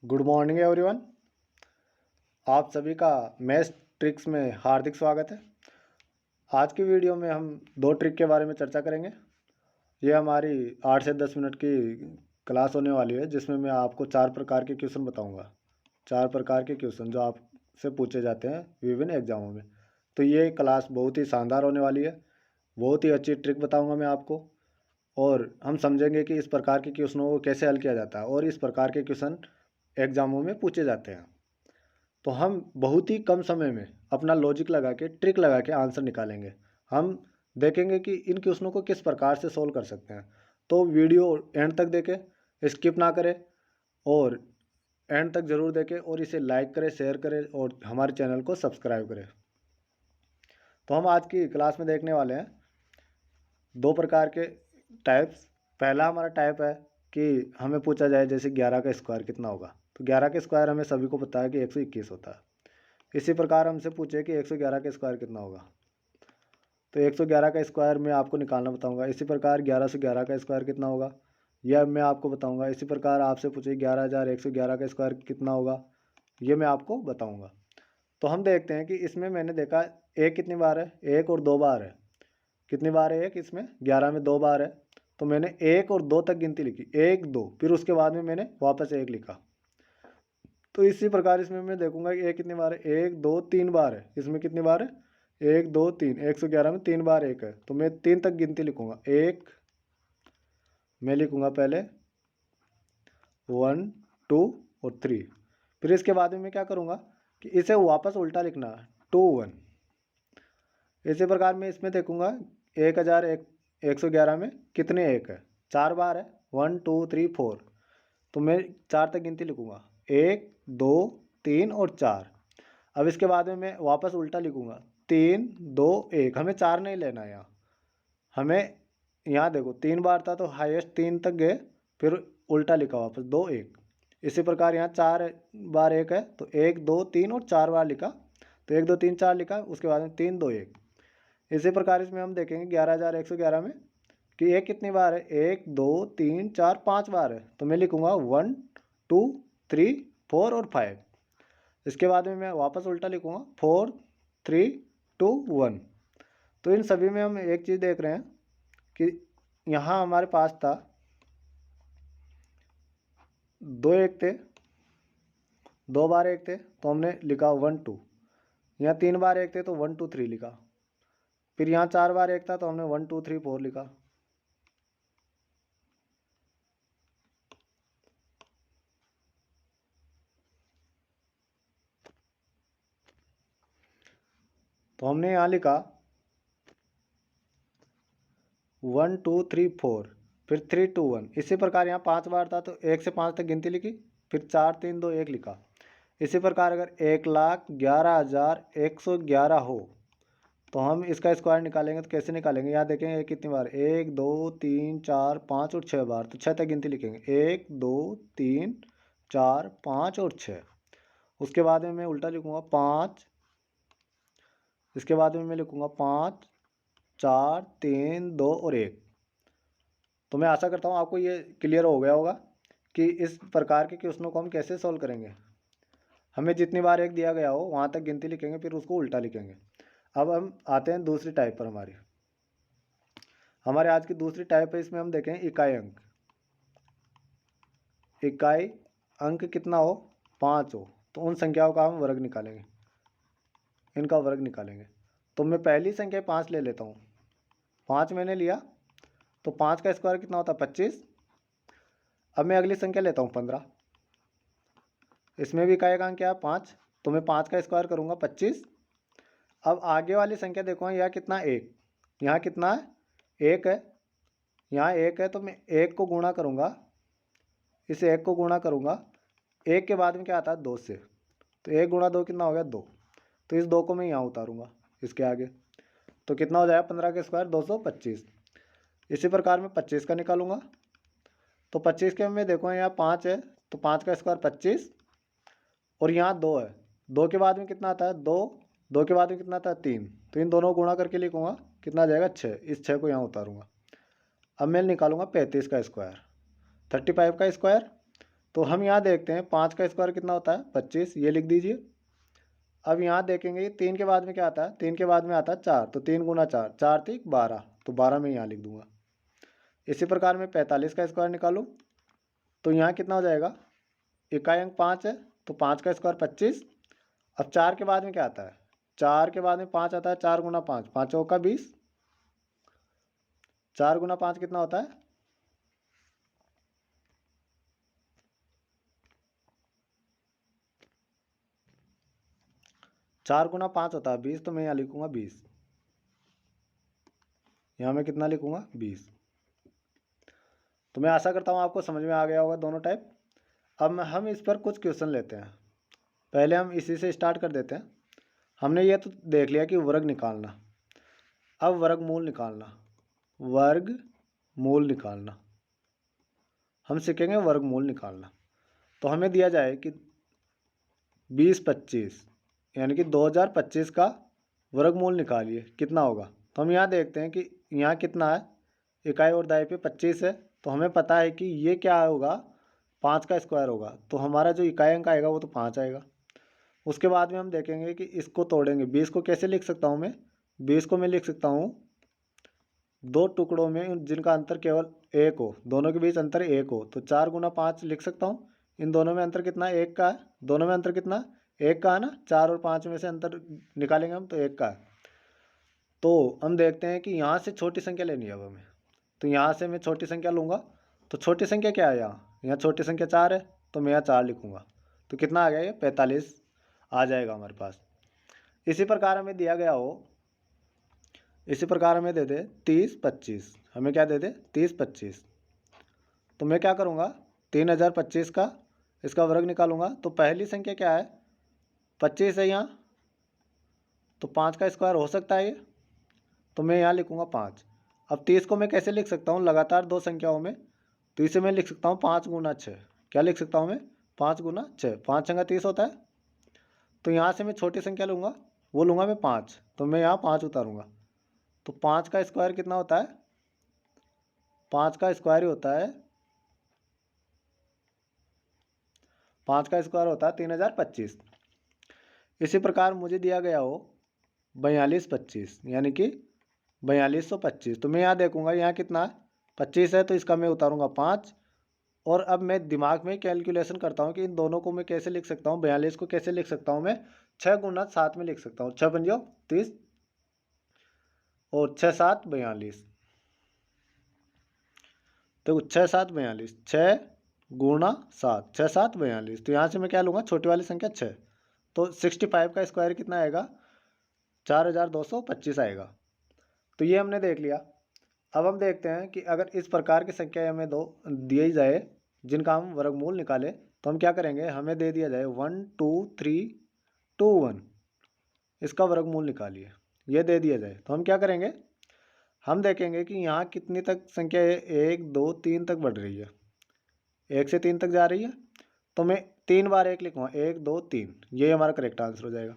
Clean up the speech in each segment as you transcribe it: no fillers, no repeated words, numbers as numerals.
Good morning everyone. आप सभी का मैथ ट्रिक्स में हार्दिक स्वागत है। आज की वीडियो में हम दो ट्रिक के बारे में चर्चा करेंगे। ये हमारी 8 से 10 मिनट की क्लास होने वाली है, जिसमें मैं आपको 4 प्रकार के क्वेश्चन बताऊंगा। 4 प्रकार के क्वेश्चन जो आपसे पूछे जाते हैं विभिन्न एग्जामों में। तो ये क्लास बहुत ही शानदार होने वाली है। बहुत ही अच्छी ट्रिक बताऊँगा मैं आपको, और हम समझेंगे कि इस प्रकार के क्वेश्चनों को कैसे हल किया जाता है और इस प्रकार के क्वेश्चन एग्जामों में पूछे जाते हैं। तो हम बहुत ही कम समय में अपना लॉजिक लगा के, ट्रिक लगा के आंसर निकालेंगे। हम देखेंगे कि इन क्वेश्चनों को किस प्रकार से सोल्व कर सकते हैं। तो वीडियो एंड तक देखें, स्किप ना करें और एंड तक ज़रूर देखें, और इसे लाइक करें, शेयर करें और हमारे चैनल को सब्सक्राइब करें। तो हम आज की क्लास में देखने वाले हैं दो प्रकार के टाइप्स। पहला हमारा टाइप है कि हमें पूछा जाए जैसे 11 का स्क्वायर कितना होगा। तो 11 का स्क्वायर हमें सभी को पता है कि 121 होता है। इसी प्रकार हमसे पूछे कि 111 का स्क्वायर कितना होगा, तो 111 का स्क्वायर मैं आपको निकालना बताऊंगा। इसी प्रकार 1111 का स्क्वायर कितना होगा, यह मैं आपको बताऊंगा। इसी प्रकार आपसे पूछे 11111 का स्क्वायर कितना होगा, ये मैं आपको बताऊंगा। तो हम देखते हैं कि इसमें मैंने देखा एक कितनी बार है, एक और दो बार है। कितनी बार है एक, इसमें 11 में दो बार है। तो मैंने एक और दो तक गिनती लिखी, एक दो, फिर उसके बाद में मैंने वापस एक लिखा। तो इसी प्रकार इसमें मैं देखूंगा कि एक कितनी बार है, एक दो तीन बार है। इसमें कितनी बार है, एक दो तीन। 111 में तीन बार एक है, तो मैं तीन तक गिनती लिखूंगा। एक मैं लिखूंगा पहले, 1 2 और 3। फिर इसके बाद में मैं क्या करूंगा कि इसे वापस उल्टा लिखना, 2 1। इसी प्रकार मैं इसमें देखूंगा 111 में कितने एक है, चार बार है, 1 2 3 4। तो मैं चार तक गिनती लिखूंगा, एक दो तीन और चार। अब इसके बाद में मैं वापस उल्टा लिखूंगा, 3 2 1। हमें चार नहीं लेना है यहाँ, हमें यहाँ देखो तीन बार था तो हाईएस्ट तीन तक गए, फिर उल्टा लिखा वापस 2 1। इसी प्रकार यहाँ चार बार एक है, तो एक दो तीन और चार बार लिखा, तो एक दो तीन चार लिखा, उसके बाद में 3 2 1। इसी प्रकार इसमें हम देखेंगे 11111 में कि एक कितनी बार है, एक दो तीन चार पाँच बार है। तो मैं लिखूंगा 1 2 3 4 और 5। इसके बाद में मैं वापस उल्टा लिखूंगा 4 3 2 1। तो इन सभी में हम एक चीज़ देख रहे हैं कि यहाँ हमारे पास था दो एक थे, दो बार एक थे तो हमने लिखा 1 2। यहाँ तीन बार एक थे तो 1 2 3 लिखा। फिर यहाँ चार बार एक था तो हमने 1 2 3 4 लिखा। तो हमने यहाँ लिखा 1 2 3 4, फिर 3 2 1। इसी प्रकार यहाँ पाँच बार था तो एक से पाँच तक गिनती लिखी, फिर 4 3 2 1 लिखा। इसी प्रकार अगर 1,11,111 हो तो हम इसका स्क्वायर निकालेंगे। तो कैसे निकालेंगे, यहाँ देखेंगे कितनी बार, एक दो तीन चार पाँच और छः बार, तो छः तक गिनती लिखेंगे, एक दो तीन चार पाँच और छः। उसके बाद में मैं उल्टा लिखूँगा 5। इसके बाद में मैं लिखूँगा 5 4 3 2 और 1। तो मैं आशा करता हूँ आपको ये क्लियर हो गया होगा कि इस प्रकार के क्वेश्चनों को हम कैसे सॉल्व करेंगे। हमें जितनी बार एक दिया गया हो वहाँ तक गिनती लिखेंगे, फिर उसको उल्टा लिखेंगे। अब हम आते हैं दूसरी टाइप पर। हमारे आज की दूसरी टाइप है, इसमें हम देखें इकाई अंक। इकाई अंक कितना हो, 5 हो, तो उन संख्याओं का हम वर्ग निकालेंगे, इनका वर्ग निकालेंगे। तो मैं पहली संख्या 5 ले लेता हूँ। 5 मैंने लिया तो 5 का स्क्वायर कितना होता है, 25। अब मैं अगली संख्या लेता हूँ 15। इसमें भी इकाई अंक क्या है, 5, तो मैं 5 का स्क्वायर करूँगा 25। अब आगे वाली संख्या देखो, यहाँ कितना, एक। यहाँ कितना है, एक है। यहाँ एक है तो मैं एक को गुणा करूँगा, इस एक को गुणा करूँगा। एक के बाद में क्या आता है, दो से, तो एक गुणा दो कितना हो गया, दो। तो इस दो को मैं यहाँ उतारूँगा इसके आगे, तो कितना हो जाएगा, 15 का स्क्वायर 225। इसी प्रकार मैं 25 का निकालूंगा। तो 25 के में देखो यहाँ 5 है तो 5 का स्क्वायर 25, और यहाँ 2 है, 2 के बाद में कितना आता है, 2, 2 के बाद में कितना आता है, 3। तो इन दोनों को गुणा करके लिखूँगा, कितना आ जाएगा, 6। इस 6 को यहाँ उतारूँगा। अब मैं निकालूंगा 35 का स्क्वायर, 35 का स्क्वायर तो हम यहाँ देखते हैं 5 का स्क्वायर कितना होता है 25, ये लिख दीजिए। अब यहाँ देखेंगे 3 के बाद में क्या आता है, 3 के बाद में आता है 4, तो 3 गुना 4, 4 3 12, तो 12 में यहाँ लिख दूंगा। इसी प्रकार मैं 45 का स्क्वायर निकालूँ तो यहाँ कितना हो जाएगा, इकाई अंक 5 है तो 5 का स्क्वायर 25। अब 4 के बाद में क्या आता है, 4 के बाद में 5 आता है, 4 गुना 5, 5 का 20, 4 गुना 5 कितना होता है, 4 गुना 5 होता है 20, तो मैं यहाँ लिखूंगा 20, यहाँ मैं कितना लिखूंगा 20। तो मैं आशा करता हूँ आपको समझ में आ गया होगा दोनों टाइप। अब हम इस पर कुछ क्वेश्चन लेते हैं। पहले हम इसी से स्टार्ट कर देते हैं। हमने ये तो देख लिया कि वर्ग निकालना, अब वर्गमूल निकालना, वर्गमूल निकालना हम सीखेंगे, वर्गमूल निकालना। तो हमें दिया जाए कि 20-25 यानी कि 2025 का वर्गमूल निकालिए, कितना होगा। तो हम यहाँ देखते हैं कि यहाँ कितना है, इकाई और दाई पे 25 है, तो हमें पता है कि ये क्या होगा, 5 का स्क्वायर होगा, तो हमारा जो इकाई अंक आएगा वो तो 5 आएगा। उसके बाद में हम देखेंगे कि इसको तोड़ेंगे, 20 को कैसे लिख सकता हूँ मैं, 20 को मैं लिख सकता हूँ दो टुकड़ों में जिनका अंतर केवल 1 हो, दोनों के बीच अंतर 1 हो, तो 4 गुना 5 लिख सकता हूँ। इन दोनों में अंतर कितना, 1 का है, दोनों में अंतर कितना 1 का है ना, 4 और 5 में से अंतर निकालेंगे हम तो 1 का है। तो हम देखते हैं कि यहाँ से छोटी संख्या लेनी है अब हमें, तो यहाँ से मैं छोटी संख्या लूँगा, तो छोटी संख्या क्या है, यहाँ छोटी संख्या 4 है, तो मैं यहाँ 4 लिखूँगा, तो कितना आ गया, ये 45 आ जाएगा हमारे पास। इसी प्रकार हमें दिया गया हो, इसी प्रकार हमें दे दे 30-25, हमें क्या दे दे 30-25, तो मैं क्या करूँगा 3025 का इसका वर्ग निकालूंगा। तो पहली संख्या क्या है 25 है यहाँ, तो 5 का स्क्वायर हो सकता है ये, तो मैं यहाँ लिखूँगा 5। अब 30 को मैं कैसे लिख सकता हूँ, लगातार दो संख्याओं में, तो इसे मैं लिख सकता हूँ 5 गुना 6, क्या लिख सकता हूँ मैं 5 गुना 6, 5 छंगा 30 होता है। तो यहाँ से मैं छोटी संख्या लूँगा, वो लूँगा मैं 5, तो मैं यहाँ 5 उतारूँगा, तो 5 का स्क्वायर कितना होता है, 5 का स्क्वायर ही होता है, 5 का स्क्वायर होता है 3025। इसी प्रकार मुझे दिया गया हो 42-25 यानी कि 4225, तो मैं यहाँ देखूँगा यहाँ कितना है 25 है, तो इसका मैं उतारूँगा 5। और अब मैं दिमाग में कैलकुलेशन करता हूँ कि इन दोनों को मैं कैसे लिख सकता हूँ, 42 को कैसे लिख सकता हूँ मैं 6 गुना 7 में लिख सकता हूँ, 6 पंजो 30 और 6 7 42, तो 6 7 42, 6 गुना 7, 6 7 42, तो यहाँ से मैं क्या लूँगा छोटी वाली संख्या 6, तो 65 का स्क्वायर कितना आएगा 4225 आएगा। तो ये हमने देख लिया। अब हम देखते हैं कि अगर इस प्रकार की संख्या हमें दो दी जाए जिनका हम वर्गमूल निकालें, तो हम क्या करेंगे, हमें दे दिया जाए 1 2 3 2 1, इसका वर्गमूल निकालिए, ये दे दिया जाए, तो हम क्या करेंगे, हम देखेंगे कि यहाँ कितनी तक संख्या है, 1 2 3 तक बढ़ रही है, 1 से 3 तक जा रही है, तो मैं 3 बार 1 लिखूँगा, 1 2 3, ये हमारा करेक्ट आंसर हो जाएगा।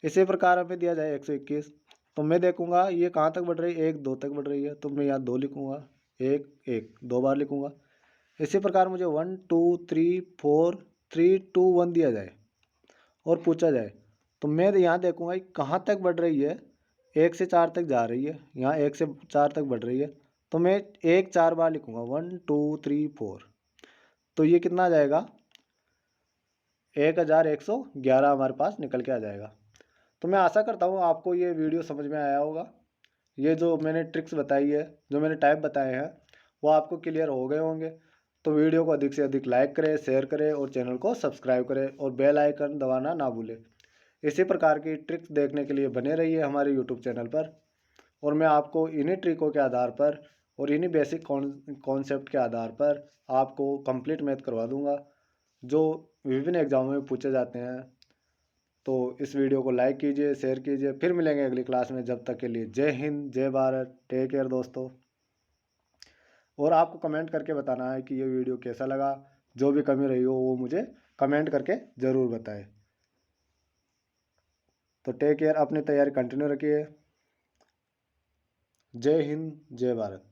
इसी प्रकार हमें दिया जाए 121, तो मैं देखूंगा ये कहाँ तक बढ़ रही है, 1 2 तक बढ़ रही है, तो मैं यहाँ 2 लिखूंगा, 1 1 2 बार लिखूंगा। इसी प्रकार मुझे 1 2 3 4 3 2 1 दिया जाए और पूछा जाए, तो मैं यहाँ देखूंगा कि कहाँ तक बढ़ रही है, 1 से 4 तक जा रही है, यहाँ 1 से 4 तक बढ़ रही है, तो मैं 1 4 बार लिखूंगा 1 2 3 4, तो ये कितना आ जाएगा 1111 हमारे पास निकल के आ जाएगा। तो मैं आशा करता हूँ आपको ये वीडियो समझ में आया होगा। ये जो मैंने ट्रिक्स बताई है, जो मैंने टाइप बताए हैं, वो आपको क्लियर हो गए होंगे। तो वीडियो को अधिक से अधिक लाइक करें, शेयर करें और चैनल को सब्सक्राइब करें और बेल आइकन दबाना ना भूलें। इसी प्रकार की ट्रिक्स देखने के लिए बने रहिए हमारे यूट्यूब चैनल पर, और मैं आपको इन्हीं ट्रिकों के आधार पर और इन्हीं बेसिक कॉन्सेप्ट के आधार पर आपको कंप्लीट मैथ करवा दूंगा जो विभिन्न एग्जामों में पूछे जाते हैं। तो इस वीडियो को लाइक कीजिए, शेयर कीजिए, फिर मिलेंगे अगली क्लास में। जब तक के लिए जय हिंद, जय भारत, टेक केयर दोस्तों। और आपको कमेंट करके बताना है कि ये वीडियो कैसा लगा, जो भी कमी रही हो वो मुझे कमेंट करके ज़रूर बताएं। तो टेक केयर, अपनी तैयारी कंटिन्यू रखिए। जय हिंद, जय भारत।